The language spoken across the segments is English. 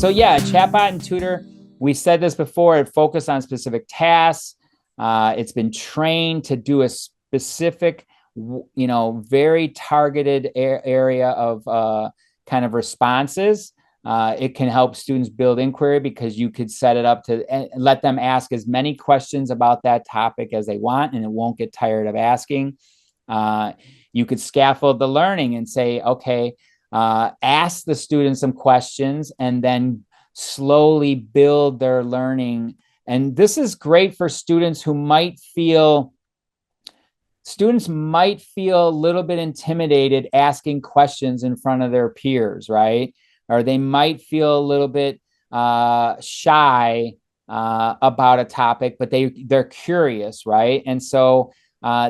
So yeah, chatbot and tutor, we said this before, it focused on specific tasks. It's been trained to do a specific, very targeted area of kind of responses. It can help students build inquiry because you could set it up to let them ask as many questions about that topic as they want, and it won't get tired of asking. You could scaffold the learning and say, okay, ask the students some questions and then slowly build their learning. And this is great for students who might feel a little bit intimidated asking questions in front of their peers, right? Or they might feel a little bit shy about a topic, but they're curious, right? And so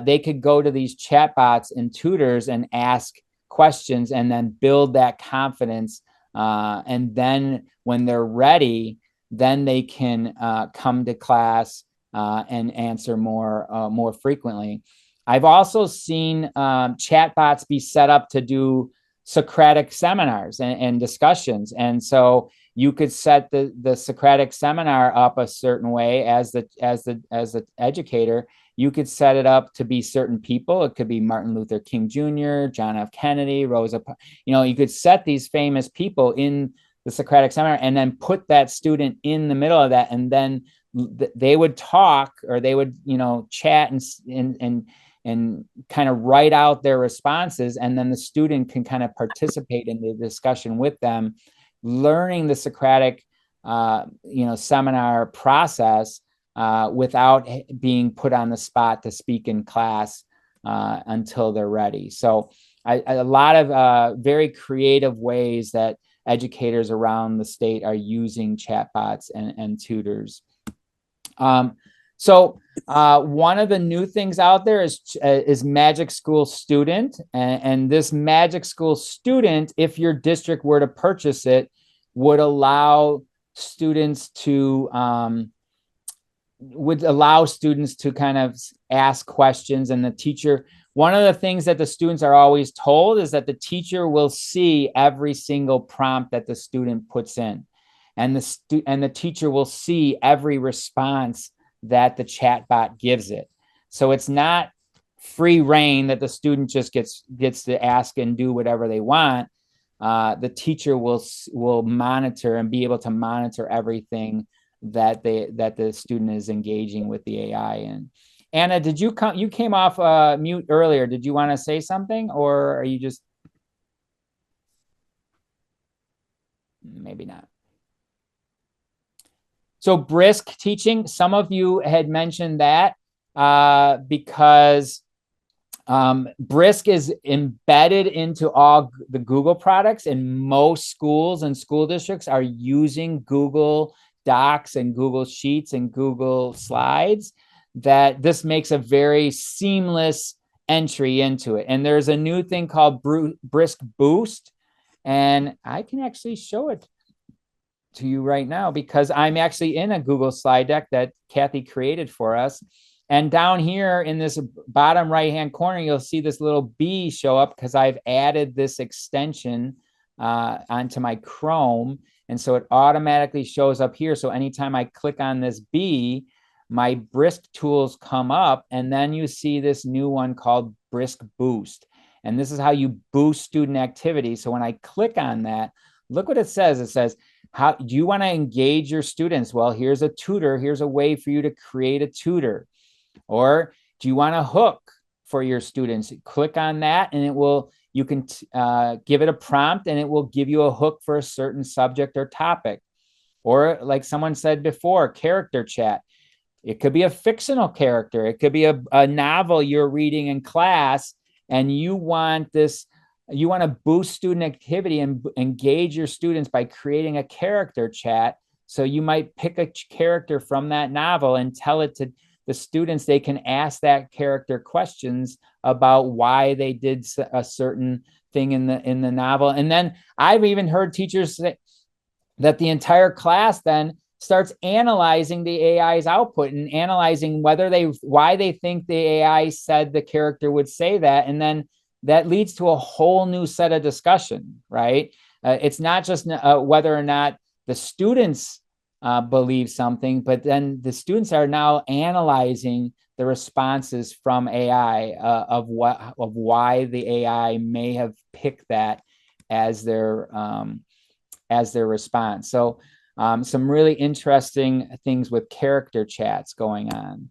they could go to these chatbots and tutors and ask questions and then build that confidence. And then when they're ready, then they can come to class and answer more frequently. I've also seen chatbots be set up to do Socratic seminars and discussions. And so you could set the Socratic seminar up a certain way as the educator. You could set it up to be certain people. It could be Martin Luther King Jr., John F. Kennedy, Rosa. You could set these famous people in the Socratic seminar and then put that student in the middle of that, and then they would talk, or they would chat and kind of write out their responses, and then the student can kind of participate in the discussion with them, learning the Socratic seminar process without being put on the spot to speak in class until they're ready. So a lot of very creative ways that educators around the state are using chatbots and tutors. So one of the new things out there is Magic School Student, and this Magic School Student, if your district were to purchase it, would allow students to kind of ask questions, and the teacher. One of the things that the students are always told is that the teacher will see every single prompt that the student puts in, and the teacher will see every response that the chatbot gives it. So it's not free reign that the student just gets to ask and do whatever they want. The teacher will monitor and be able to monitor everything that the student is engaging with the AI in. Anna, you came off mute earlier. Did you want to say something, or are you just maybe not? So brisk teaching, some of you had mentioned that because brisk is embedded into all the Google products, and most schools and school districts are using Google Docs and Google Sheets and Google Slides. That this makes a very seamless entry into it. And there's a new thing called Brisk Boost, and I can actually show it to you right now because I'm actually in a Google slide deck that Kathy created for us. And down here in this bottom right-hand corner, you'll see this little bee show up because I've added this extension onto my Chrome. And so it automatically shows up here. So anytime I click on this bee, my Brisk tools come up, and then you see this new one called Brisk Boost. And this is how you boost student activity. So when I click on that, look what it says. It says, how do you want to engage your students? Well, here's a tutor. Here's a way for you to create a tutor. Or do you want a hook for your students? Click on that, and you can give it a prompt, and it will give you a hook for a certain subject or topic. Or like someone said before, character chat. It could be a fictional character. It could be a novel you're reading in class, and you want to boost student activity and engage your students by creating a character chat. So you might pick a character from that novel and tell it to the students. They can ask that character questions about why they did a certain thing in the novel. And then I've even heard teachers say that the entire class then starts analyzing the AI's output and analyzing why they think the AI said the character would say that. And then that leads to a whole new set of discussion, right? It's not just whether or not the students believe something, but then the students are now analyzing the responses from AI of why the AI may have picked that as their response. So some really interesting things with character chats going on.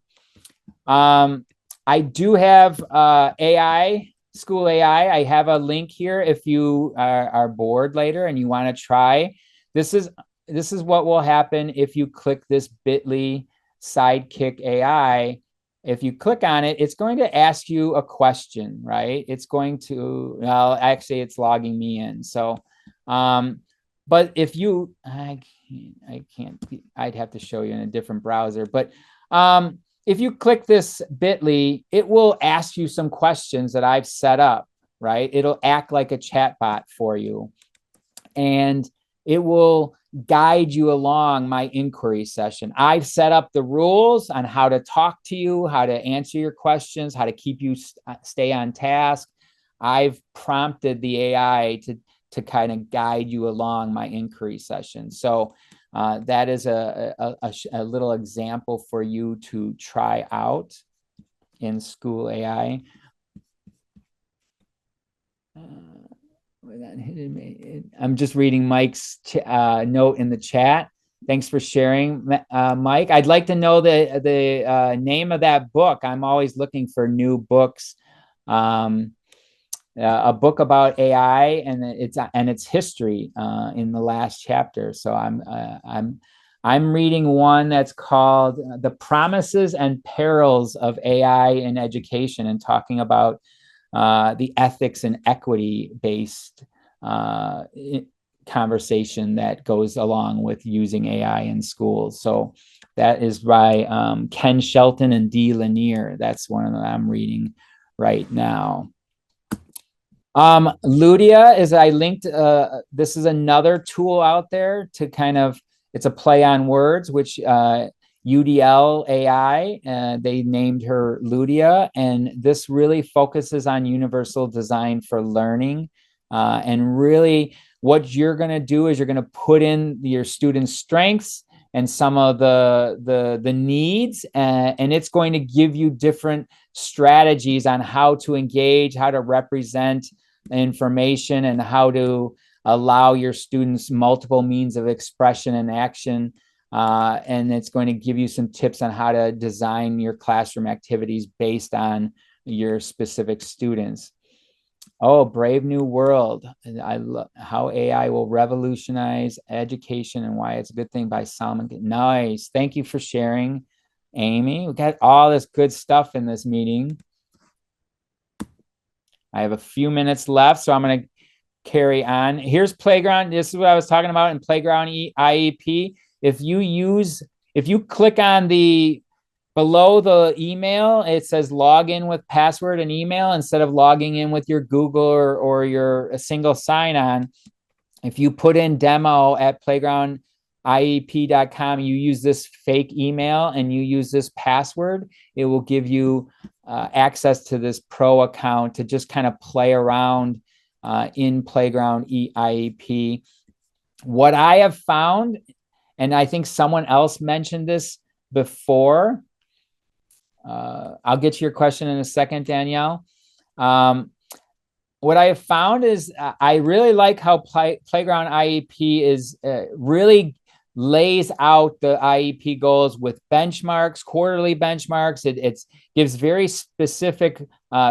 I do have AI, school AI. I have a link here if you are bored later and you want to try. This is what will happen if you click this bit.ly sidekick AI. If you click on it, it's going to ask you a question, right? It's going to, well, actually it's logging me in. So, but if you, I can't, I'd have to show you in a different browser, but if you click this bit.ly, it will ask you some questions that I've set up, right? It'll act like a chatbot for you. And it will guide you along my inquiry session. I've set up the rules on how to talk to you, how to answer your questions, how to keep you stay on task. I've prompted the AI to kind of guide you along my inquiry session. So that is a little example for you to try out in School AI. I'm just reading Mike's note in the chat. Thanks for sharing, Mike. I'd like to know the name of that book. I'm always looking for new books. A book about AI and its history in the last chapter. So I'm reading one that's called "The Promises and Perils of AI in Education" and talking about the ethics and equity-based conversation that goes along with using AI in schools. So that is by Ken Shelton and Dee Lanier. That's one of them I'm reading right now. Ludia is, I linked, this is another tool out there to kind of, it's a play on words, which UDL AI, they named her Ludia, and this really focuses on universal design for learning. And really what you're going to do is you're going to put in your students' strengths and some of the needs, and it's going to give you different strategies on how to engage, how to represent information, and how to allow your students multiple means of expression and action. And it's going to give you some tips on how to design your classroom activities based on your specific students. Oh, Brave New World. I love how AI will revolutionize education and why it's a good thing by Salman. Nice. Thank you for sharing, Amy. We got all this good stuff in this meeting. I have a few minutes left, so I'm going to carry on. Here's Playground. This is what I was talking about in Playground IEP. If you click on below the email, it says log in with password and email instead of logging in with your Google or your single sign-on. If you put in demo@playgroundiep.com, you use this fake email and you use this password, it will give you access to this pro account to just kind of play around in Playground IEP. What I have found, and I think someone else mentioned this before, I'll get to your question in a second, Danielle. What I have found is I really like how Playground IEP is really lays out the IEP goals with benchmarks, quarterly benchmarks. It gives very specific,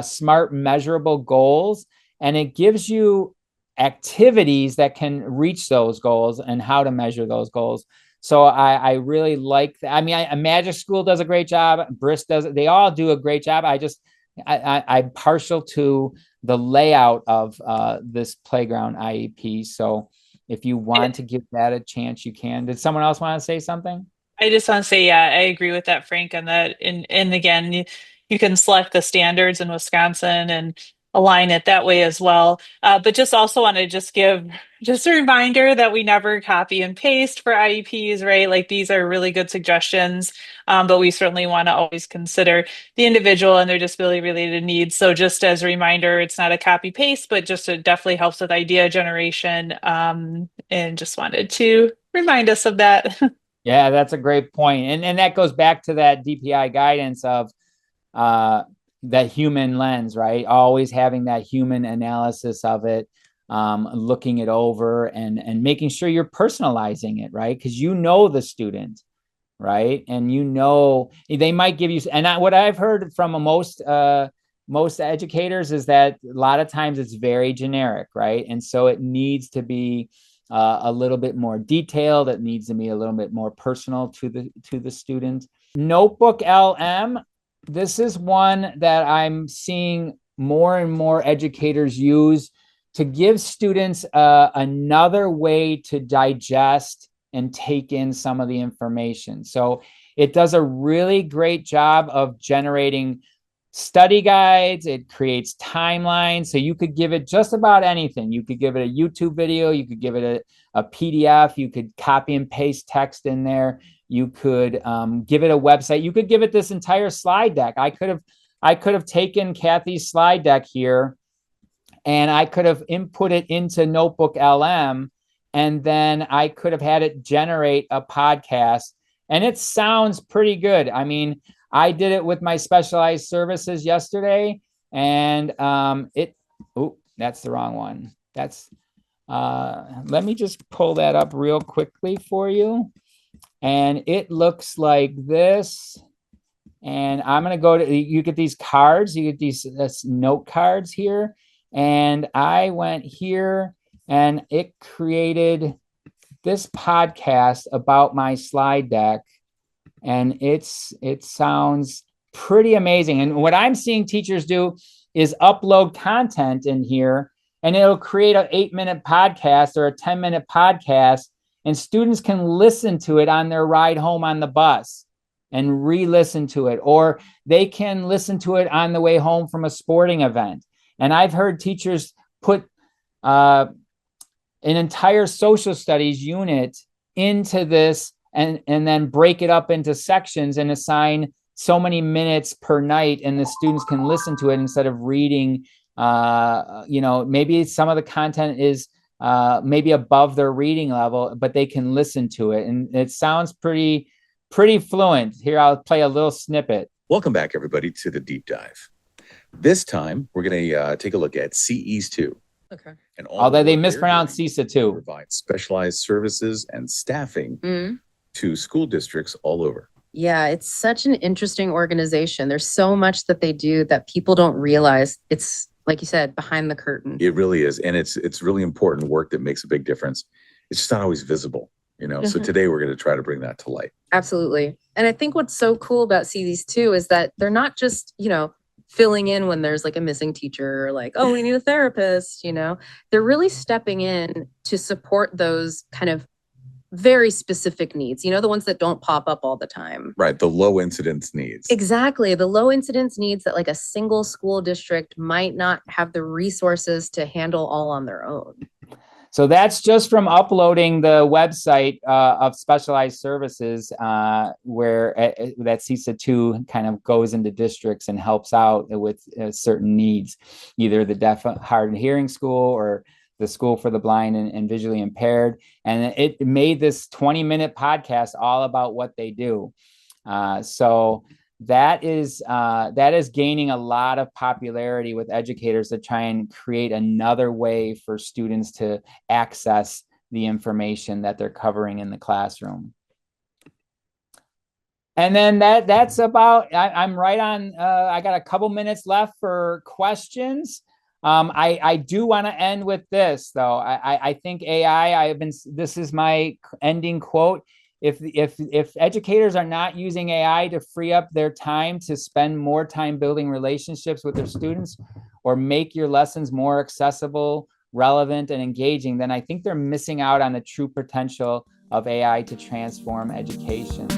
smart, measurable goals, and it gives you activities that can reach those goals and how to measure those goals. So I really like that. I mean, Magic School does a great job. Brisk does it. They all do a great job. I'm partial to the layout of this Playground IEP. So if you want to give that a chance, you can. Did someone else want to say something? I just want to say, yeah, I agree with that, Frank, on that. And again, you can select the standards in Wisconsin, and align it that way as well. But just also want to just give just a reminder that we never copy and paste for IEPs, right? Like these are really good suggestions, but we certainly want to always consider the individual and their disability related needs. So just as a reminder, it's not a copy paste, but just it definitely helps with idea generation. And just wanted to remind us of that. Yeah, that's a great point. And that goes back to that DPI guidance of that human lens, right? Always having that human analysis of it, looking it over and making sure you're personalizing it, right? Because you know the student, right? And you know they might give you, and what I've heard from most educators is that a lot of times it's very generic, right? And so it needs to be a little bit more detailed. It needs to be a little bit more personal to the student. Notebook LM. This is one that I'm seeing more and more educators use to give students another way to digest and take in some of the information. So it does a really great job of generating study guides. It creates timelines. So you could give it just about anything. You could give it a YouTube video. You could give it a PDF. You could copy and paste text in there. You could give it a website. You could give it this entire slide deck. I could have taken Kathy's slide deck here and I could have input it into Notebook LM, and then I could have had it generate a podcast, and it sounds pretty good. I mean, I did it with my specialized services yesterday, and that's the wrong one. Let me just pull that up real quickly for you. And it looks like this. And I'm going to go to, you get these cards, you get these note cards here. And I went here and it created this podcast about my slide deck. And it sounds pretty amazing. And what I'm seeing teachers do is upload content in here, and it'll create an 8-minute podcast or a 10-minute podcast, and students can listen to it on their ride home on the bus and re-listen to it, or they can listen to it on the way home from a sporting event. And I've heard teachers put an entire social studies unit into this and then break it up into sections and assign so many minutes per night, and the students can listen to it instead of reading. Maybe some of the content is maybe above their reading level, but they can listen to it, and it sounds pretty fluent. Here, I'll play a little snippet. Welcome back, everybody, to the deep dive. This time, we're going to take a look at CEs 2. Okay. And although they mispronounce CESA 2. Provide specialized services and staffing to school districts all over. Yeah, it's such an interesting organization. There's so much that they do that people don't realize. It's, like you said, behind the curtain. It really is. And it's really important work that makes a big difference. It's just not always visible, So today we're going to try to bring that to light. Absolutely. And I think what's so cool about CEs 2 is that they're not just, filling in when there's like a missing teacher or like, oh, we need a therapist, They're really stepping in to support those kind of very specific needs, the ones that don't pop up all the time. Right. The low incidence needs. Exactly. The low incidence needs that like a single school district might not have the resources to handle all on their own. So that's just from uploading the website of specialized services where that CESA 2 kind of goes into districts and helps out with certain needs, either the deaf, hard of hearing school or the school for the blind and visually impaired. And it made this 20-minute podcast all about what they do. So that is gaining a lot of popularity with educators to try and create another way for students to access the information that they're covering in the classroom. And then that's about, I'm right on, I got a couple minutes left for questions. I do want to end with this though. I think AI, this is my ending quote. If educators are not using AI to free up their time to spend more time building relationships with their students or make your lessons more accessible, relevant, and engaging, then I think they're missing out on the true potential of AI to transform education.